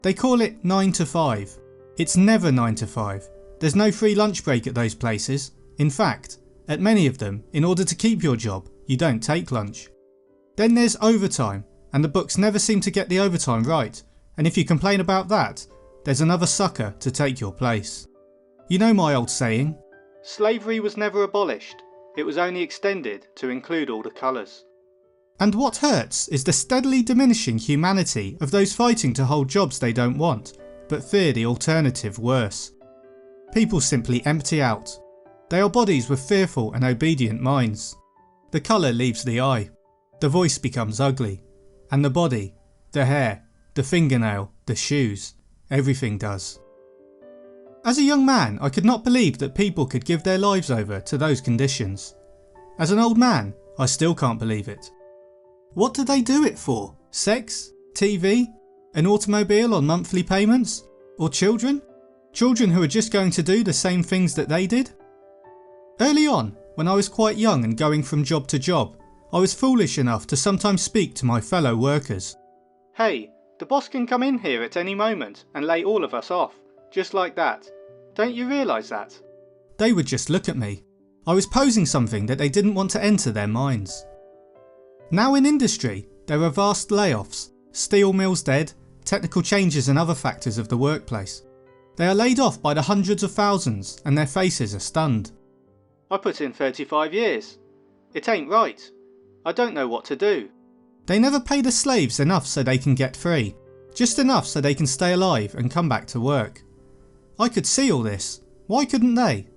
They call it 9 to 5. It's never 9 to 5. There's no free lunch break at those places. In fact, at many of them, in order to keep your job, you don't take lunch. Then there's overtime, and the books never seem to get the overtime right, and if you complain about that, there's another sucker to take your place. You know my old saying, slavery was never abolished, it was only extended to include all the colours. And what hurts is the steadily diminishing humanity of those fighting to hold jobs they don't want, but fear the alternative worse. People simply empty out. They are bodies with fearful and obedient minds. The colour leaves the eye, the voice becomes ugly, and the body, the hair, the fingernail, the shoes, everything does. As a young man, I could not believe that people could give their lives over to those conditions. As an old man, I still can't believe it. What do they do it for? Sex? TV? An automobile on monthly payments? Or children? Children who are just going to do the same things that they did? Early on, when I was quite young and going from job to job, I was foolish enough to sometimes speak to my fellow workers. Hey, the boss can come in here at any moment and lay all of us off, just like that. Don't you realise that? They would just look at me. I was posing something that they didn't want to enter their minds. Now in industry, there are vast layoffs, steel mills dead, technical changes and other factors of the workplace. They are laid off by the hundreds of thousands and their faces are stunned. I put in 35 years. It ain't right. I don't know what to do. They never pay the slaves enough so they can get free, just enough so they can stay alive and come back to work. I could see all this. Why couldn't they?